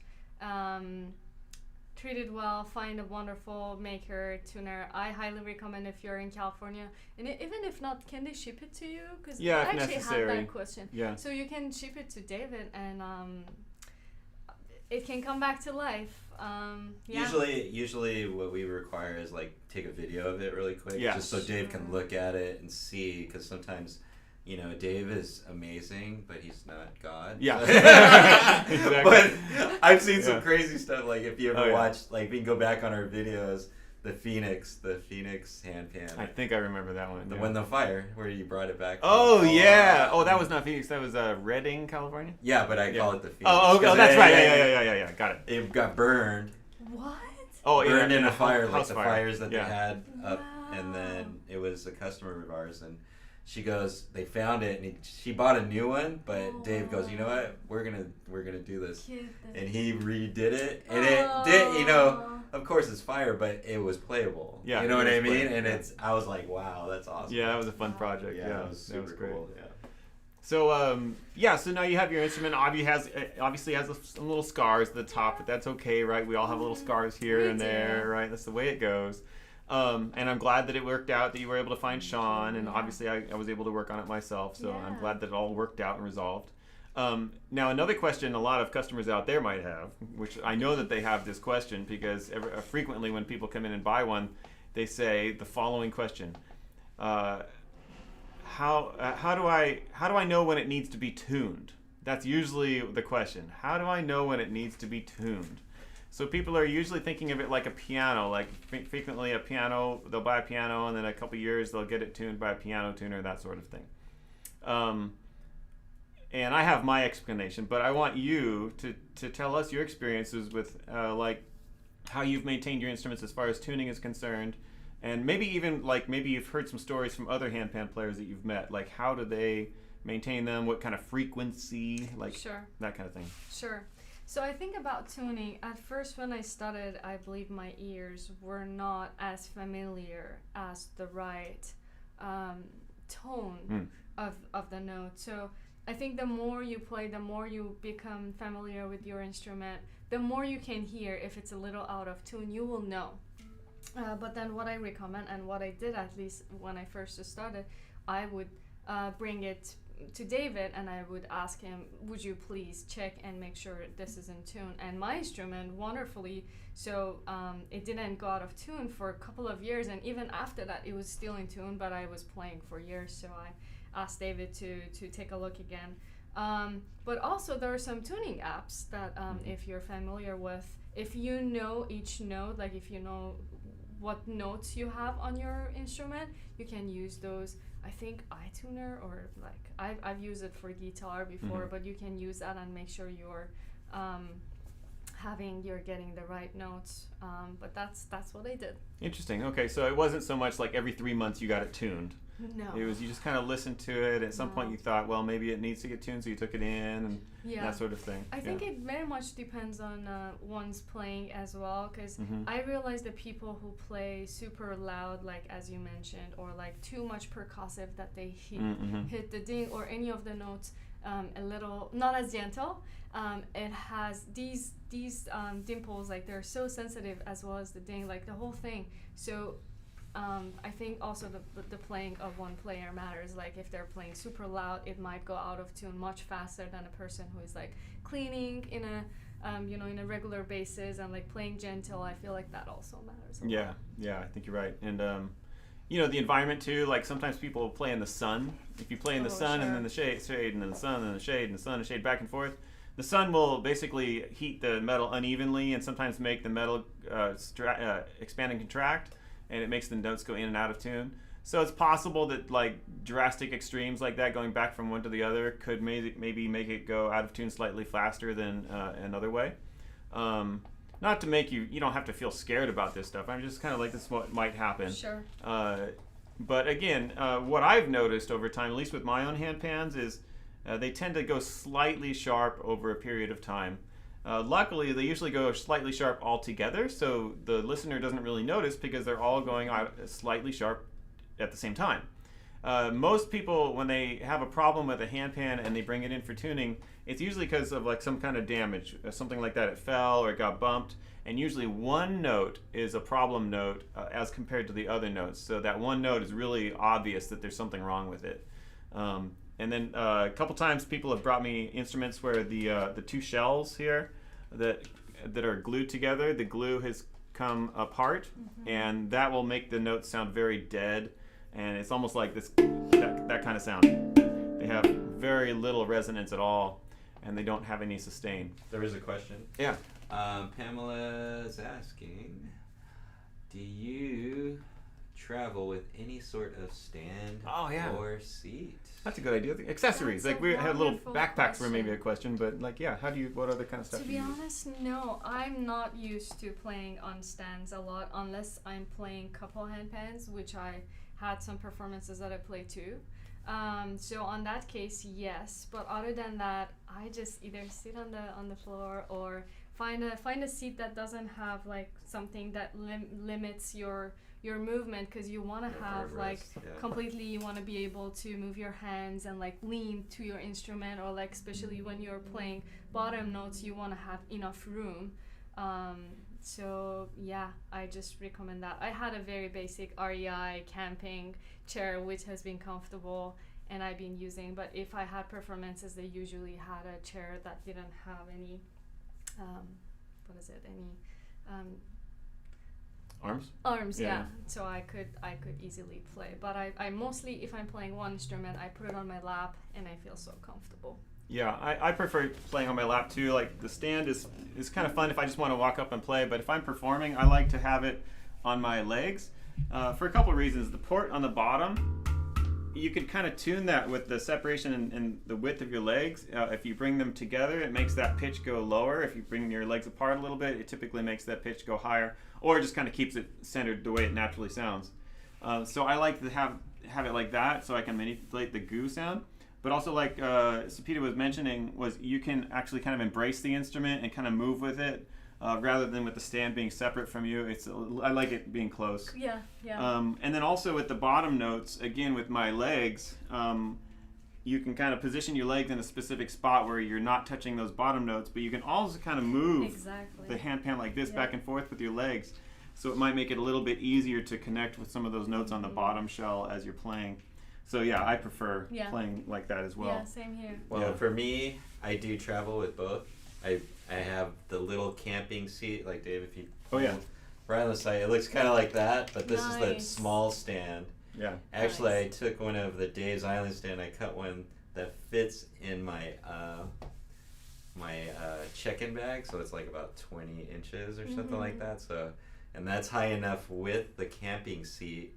treat it well, find a wonderful maker, tuner. I highly recommend if you're in California. And even if not, can they ship it to you? Because I actually had that question. Yeah. So you can ship it to David, and it can come back to life. Usually what we require is like take a video of it really quick, just so Dave can look at it and see, because sometimes Dave is amazing, but he's not God. Yeah. Exactly. But I've seen some crazy stuff. Like if you ever watch, like we can go back on our videos, the Phoenix Handpan. I think I remember that one. The one, the fire, where you brought it back. Oh yeah. Oh, that was not Phoenix. That was Redding, California. Yeah, but I call it the Phoenix. Oh, that's right. Yeah. Got it. It got burned. What? Oh, burned in a fire, like house the fire. fires that they had up, and then it was a customer of ours, and she goes, they found it, and she bought a new one, but Dave goes, you know what, we're gonna do this, and he redid it, and it did, of course it's fire, but it was playable. Yeah, you know what I mean? And I was like, wow, that's awesome. Yeah, that was a fun project. Yeah, it was super cool. Yeah. So so now you have your instrument. Obviously has some little scars at the top, but that's okay, right? We all have little scars here and there, right? That's the way it goes. And I'm glad that it worked out, that you were able to find Sean, and obviously I was able to work on it myself, so I'm glad that it all worked out and resolved. Now another question a lot of customers out there might have, which I know that they have this question because frequently when people come in and buy one, they say the following question: how do I know when it needs to be tuned? That's usually the question. How do I know when it needs to be tuned? So people are usually thinking of it like a piano, like frequently a piano, they'll buy a piano and then a couple years they'll get it tuned by a piano tuner, that sort of thing. And I have my explanation, but I want you to tell us your experiences with like how you've maintained your instruments as far as tuning is concerned, and maybe even like maybe you've heard some stories from other handpan players that you've met, like how do they maintain them? What kind of frequency, like Sure. that kind of thing? Sure. So I think about tuning. At first, when I started, I believe my ears were not as familiar as the right tone of the note. So I think the more you play, the more you become familiar with your instrument, the more you can hear if it's a little out of tune, you will know. But then what I recommend, and what I did at least when I first started, I would bring it to David and I would ask him, would you please check and make sure this is in tune? And my instrument, wonderfully, so it didn't go out of tune for a couple of years, and even after that it was still in tune, but I was playing for years, so I asked David to take a look again. But also there are some tuning apps that if you're familiar with, if you know each note, like if you know what notes you have on your instrument, you can use those. I think iTuner, or like I've used it for guitar before, but you can use that and make sure you're you're getting the right notes. But that's what I did. Interesting. Okay, so it wasn't so much like every 3 months you got it tuned. No. It was, you just kind of listened to it. At some point you thought, well, maybe it needs to get tuned, so you took it in and that sort of thing. I think it very much depends on one's playing as well, because I realize that people who play super loud, like as you mentioned, or like too much percussive, that they hit the ding or any of the notes a little not as gentle. It has these dimples, like they're so sensitive, as well as the ding, like the whole thing. So I think also the playing of one player matters. Like if they're playing super loud, it might go out of tune much faster than a person who is like cleaning in a in a regular basis and like playing gentle. I feel like that also matters a lot. Yeah, I think you're right. And the environment too. Like sometimes people play in the sun. If you play in the sun and then the shade, and then the sun and the shade and the sun and shade back and forth, the sun will basically heat the metal unevenly and sometimes make the metal expand and contract, and it makes the notes go in and out of tune. So it's possible that like drastic extremes like that, going back from one to the other, could maybe make it go out of tune slightly faster than another way. Not to make you don't have to feel scared about this stuff. I'm just kind of like, this is what might happen. Sure. But again, what I've noticed over time, at least with my own handpans, is they tend to go slightly sharp over a period of time. Luckily, they usually go slightly sharp altogether, so the listener doesn't really notice because they're all going out slightly sharp at the same time. Most people, when they have a problem with a handpan and they bring it in for tuning, it's usually because of like some kind of damage, something like that. It fell or it got bumped, and usually one note is a problem note as compared to the other notes. So that one note is really obvious that there's something wrong with it. And then a couple times people have brought me instruments where the two shells here that are glued together, the glue has come apart, and that will make the notes sound very dead, and it's almost like that kind of sound. They have very little resonance at all, and they don't have any sustain. There is a question. Yeah. Pamela's asking, do you travel with any sort of stand or seat? That's a good idea. Accessories. That's like we had little backpacks question. were maybe a question, but like, what other kind of stuff To do be you use? honest, no. I'm not used to playing on stands a lot unless I'm playing couple handpans, which I had some performances that I played too. So on that case, yes. But other than that, I just either sit on the floor or find a seat that doesn't have like something that limits your movement, because you want to have like completely, you want to be able to move your hands and like lean to your instrument, or like especially when you're playing bottom notes, you want to have enough room. So yeah, I just recommend that. I had a very basic REI camping chair which has been comfortable and I've been using, but if I had performances, they usually had a chair that didn't have any arms, yeah. So I could easily play, but I mostly, if I'm playing one instrument, I put it on my lap and I feel so comfortable. Yeah, I prefer playing on my lap too. Like the stand is kind of fun if I just want to walk up and play, but if I'm performing, I like to have it on my legs for a couple of reasons. The port on the bottom, you can kind of tune that with the separation and the width of your legs. If you bring them together, it makes that pitch go lower. If you bring your legs apart a little bit, it typically makes that pitch go higher, or it just kind of keeps it centered the way it naturally sounds. So I like to have it like that so I can manipulate the goo sound. But also, like Sepideh was mentioning, was you can actually kind of embrace the instrument and kind of move with it rather than with the stand being separate from you. I like it being close. Yeah. And then also with the bottom notes, again with my legs, you can kind of position your legs in a specific spot where you're not touching those bottom notes, but you can also kind of move the handpan like this back and forth with your legs. So it might make it a little bit easier to connect with some of those notes on the bottom shell as you're playing. So yeah, I prefer playing like that as well. Yeah, same here. Well, for me, I do travel with both. I have the little camping seat, like Dave, if you right on the side, it looks kind of like that, but this is the small stand. Yeah. Actually, I took one of the Dave's Island stand. I cut one that fits in my check-in bag, so it's like about 20 inches or something like that. So, and that's high enough with the camping seat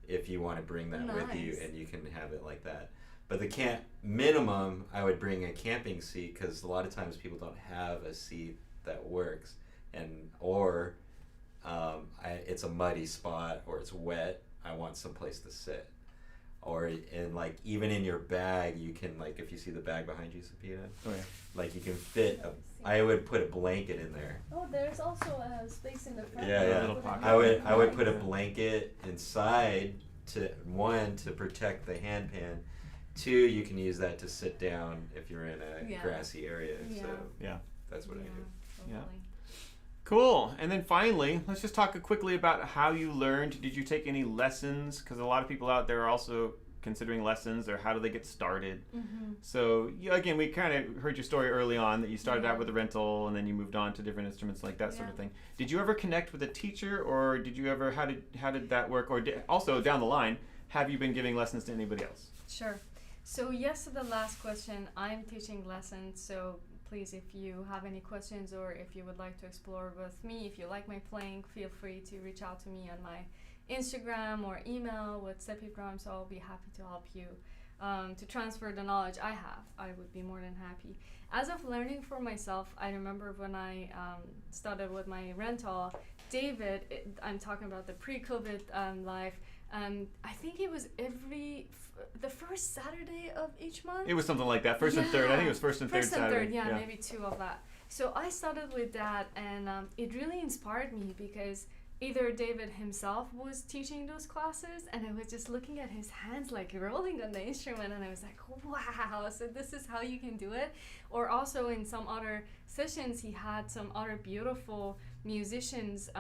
if you want to bring that with you, and you can have it like that. But the minimum, I would bring a camping seat because a lot of times people don't have a seat that works, or it's a muddy spot or it's wet. I want some place to sit. Or like even in your bag, you can, like, if you see the bag behind you, Sepideh, like you can fit I would put a blanket in there. Oh, there's also a space in the front. Yeah. Little pocket. I would put a blanket inside to protect the handpan. 2, you can use that to sit down if you're in a grassy area. So that's what I do. Totally. Yeah. Cool. And then finally, let's just talk quickly about how you learned. Did you take any lessons? Because a lot of people out there are also considering lessons, or how do they get started? So again, we kind of heard your story early on that you started out with a rental and then you moved on to different instruments like that sort of thing. Did you ever connect with a teacher, or did you ever, how did that work? Or also down the line, have you been giving lessons to anybody else? Sure. So yes to the last question, I'm teaching lessons, so please, if you have any questions or if you would like to explore with me, if you like my playing, feel free to reach out to me on my Instagram or email with Sepideh, so I'll be happy to help you to transfer the knowledge I have. I would be more than happy. As of learning for myself, I remember when I started with my rental, David, I'm talking about the pre-COVID life, I think it was the first Saturday of each month. It was something like that, first and third. I think it was first and third Saturday. Maybe 2 of that. So I started with that, and it really inspired me because either David himself was teaching those classes, and I was just looking at his hands like rolling on the instrument, and I was like, wow, so this is how you can do it. Or also in some other sessions, he had some other beautiful musicians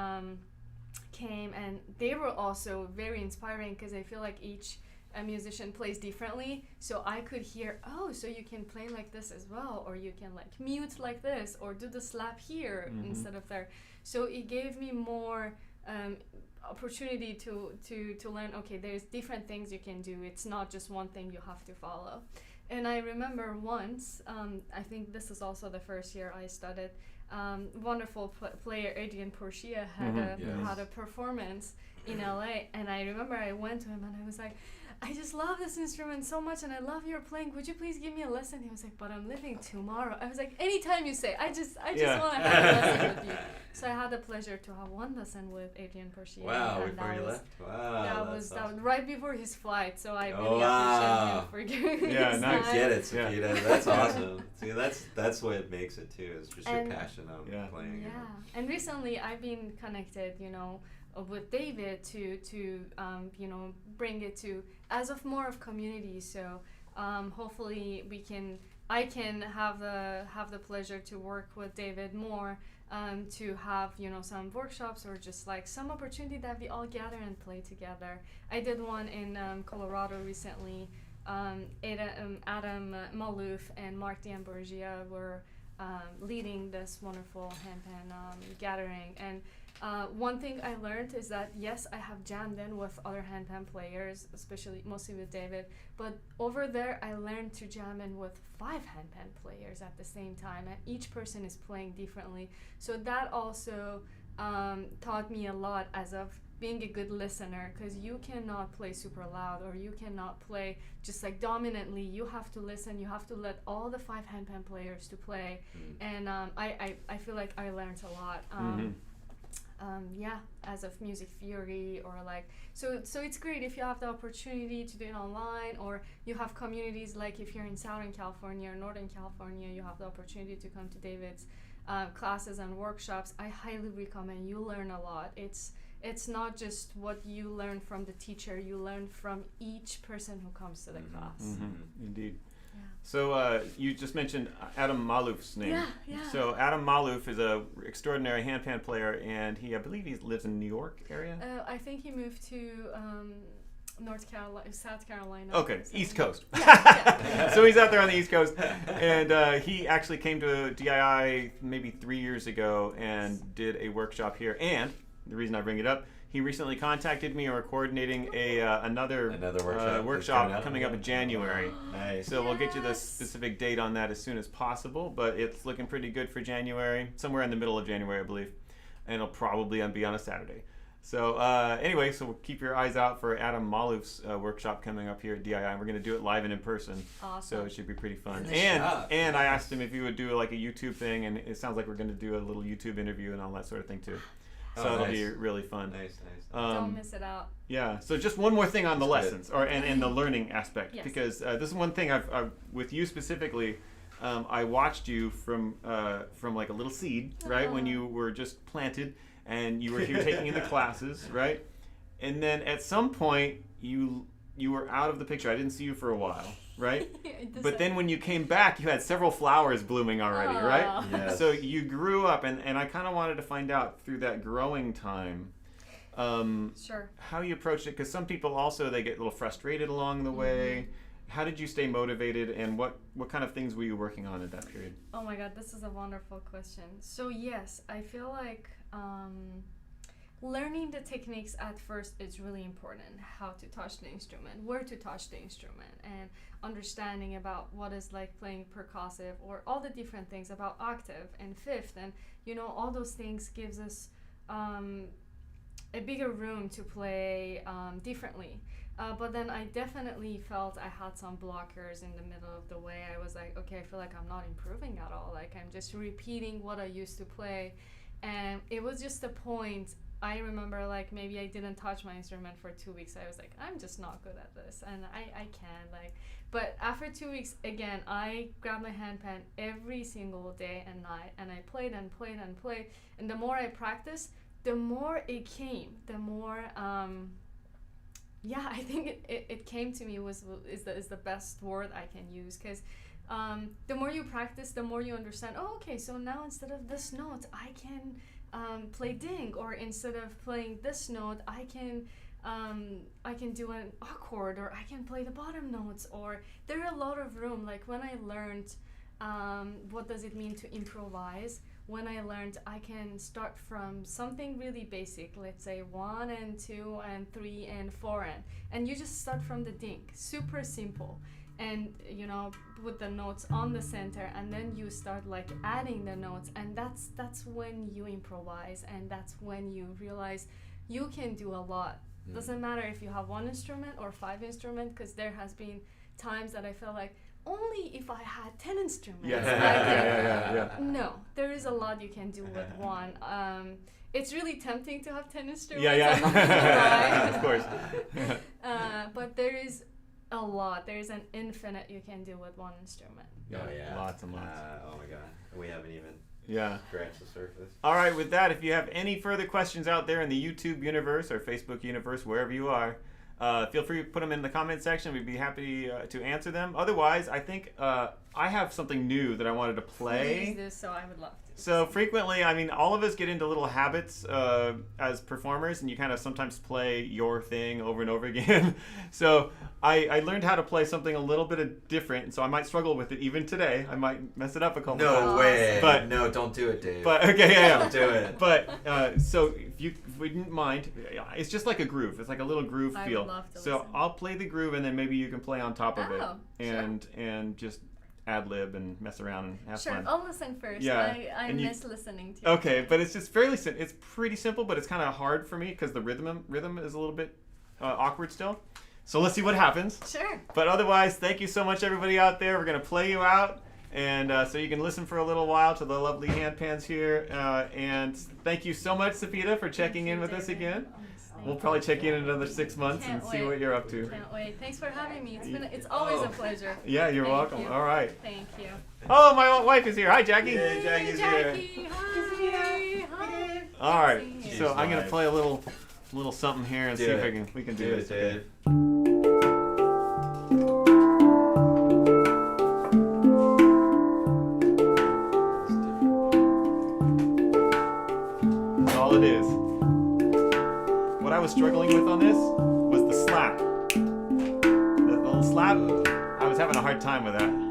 came, and they were also very inspiring because I feel like each musician plays differently, so I could hear, oh, so you can play like this as well, or you can like mute like this, or do the slap here instead of there. So it gave me more opportunity to learn, okay, there's different things you can do. It's not just one thing you have to follow. And I remember once, I think this is also the first year I studied, wonderful player Adrian Portia had a performance in LA, and I remember I went to him and I was like, I just love this instrument so much and I love your playing. Would you please give me a lesson? He was like, but I'm leaving tomorrow. I was like, anytime you say. I just want to have a lesson with you. So I had the pleasure to have one lesson with Adrian Portia. Wow, before you left? Wow. That was right before his flight, so I really appreciate him for giving me his time. I get it, Sepideh. That's awesome. See, that's what makes it too, is just your passion on playing. Yeah. And recently I've been connected, with David to bring it to as of more of community. So hopefully I can have the pleasure to work with David more, to have some workshops or just like some opportunity that we all gather and play together. I did one in Colorado recently. Adam Malouf and Mark D'Ambrosio were leading this wonderful handpan gathering, and one thing I learned is that yes, I have jammed in with other handpan players, mostly with David, but over there I learned to jam in with 5 handpan players at the same time, and each person is playing differently. So that also taught me a lot as of being a good listener, because you cannot play super loud or you cannot play just like dominantly. You have to listen, you have to let all the 5 handpan players to play, and I feel like I learned a lot. as of Music Theory or like, so it's great if you have the opportunity to do it online, or you have communities like if you're in Southern California or Northern California, you have the opportunity to come to David's classes and workshops. I highly recommend. You learn a lot. It's not just what you learn from the teacher, you learn from each person who comes to the class. Mm-hmm. Indeed. Yeah. So you just mentioned Adam Malouf's name. Yeah. So Adam Malouf is a extraordinary handpan player, and I believe he lives in New York area. I think he moved to South Carolina. Okay, so. East Coast. Yeah. So he's out there on the East Coast, and he actually came to Dii maybe 3 years ago and did a workshop here. And the reason I bring it up, he recently contacted me, and we're coordinating another workshop coming up in January. Nice. So we'll get you the specific date on that as soon as possible, but it's looking pretty good for January, somewhere in the middle of January, I believe, and it'll probably be on a Saturday. So anyway, so we'll keep your eyes out for Adam Malouf's workshop coming up here at DII, and we're going to do it live and in person. Awesome. So it should be pretty fun. And I asked him if he would do like a YouTube thing, and it sounds like we're going to do a little YouTube interview and all that sort of thing too. So it'll be really fun. Nice. Don't miss it out. Yeah. So just one more thing on the lessons, and the learning aspect, Yes. because this is one thing I've with you specifically. I watched you from like a little seed, right, when you were just planted, and you were here taking in the classes, right, and then at some point you were out of the picture. I didn't see you for a while, right? But then when you came back, you had several flowers blooming already, right? Yes. So you grew up, and I kind of wanted to find out through that growing time, Sure. how you approached it, because some people also, they get a little frustrated along the way. How did you stay motivated, and what kind of things were you working on at that period? Oh my God, this is a wonderful question. So yes, I feel like learning the techniques at first is really important. How to touch the instrument, where to touch the instrument, and understanding about what is like playing percussive, or all the different things about octave and fifth, and all those things gives us a bigger room to play differently. But then I definitely felt I had some blockers in the middle of the way. I was like, okay, I feel like I'm not improving at all. Like I'm just repeating what I used to play. And it was just a point, I remember like maybe I didn't touch my instrument for 2 weeks. I was like, I'm just not good at this. And I can't like, but after 2 weeks, again, I grabbed my handpan every single day and night. And I played and played and played. And the more I practiced, the more it came, the more, I think it came to me is the best word I can use, because the more you practice, the more you understand, oh, okay, so now instead of this note, I can play ding, or instead of playing this note, I can do an accord, or I can play the bottom notes, or there are a lot of room. Like when I learned what does it mean to improvise, when I learned I can start from something really basic, let's say 1 and 2 and 3 and 4 and you just start from the ding, super simple, and put the notes on the center, and then you start like adding the notes, and that's when you improvise, and that's when you realize you can do a lot. Doesn't matter if you have 1 instrument or 5 instruments, because there has been times that I felt like only if I had 10 instruments. Yeah. No, there is a lot you can do with 1. It's really tempting to have 10 instruments. Yeah. Of course. But there is a lot. There is an infinite you can do with 1 instrument. Lots and lots. Oh my God, we haven't even scratched the surface. All right, with that, if you have any further questions out there in the YouTube universe or Facebook universe, wherever you are, feel free to put them in the comment section. We'd be happy to answer them. Otherwise, I think I have something new that I wanted to play. Please do so. I would love to. So frequently, I mean, all of us get into little habits as performers, and you kind of sometimes play your thing over and over again. So I learned how to play something a little bit different, and so I might struggle with it even today. I might mess it up a couple times. No way. But no, don't do it, Dave. But okay, Don't do it. But so if we didn't mind, it's just like a groove. It's like a little groove I feel. would love to So listen. I'll play the groove, and then maybe you can play on top of it, sure. and just ad lib and mess around and have Sure, fun. I'll listen first. Yeah, I and miss listening to Okay, but it's just it's pretty simple, but it's kind of hard for me because the rhythm is a little bit awkward still. So let's see what happens. Sure. But otherwise, thank you so much, everybody out there. We're gonna play you out, And so you can listen for a little while to the lovely Handpans here. And thank you so much, Sepideh, for checking in with us again. We'll probably check in another 6 months and see what you're up to. Can't wait. Thanks for having me. It's always a pleasure. Yeah, you're welcome. You. All right. Thank you. Oh, my wife is here. Hi, Jackie. Yay, Jackie's here. Hi. All right. She's So I'm gonna live. play a little something here and Do see if it. we can do Do this. it, Okay. Dave. That's all it is. What I was struggling with on this was the slap. The little slap. I was having a hard time with that.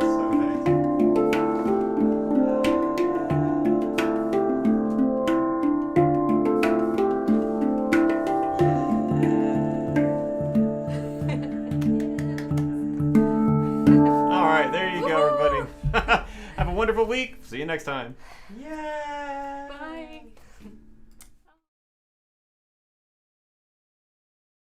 So nice. All right, there you go, everybody. Have a wonderful week. See you next time. Yeah. Bye.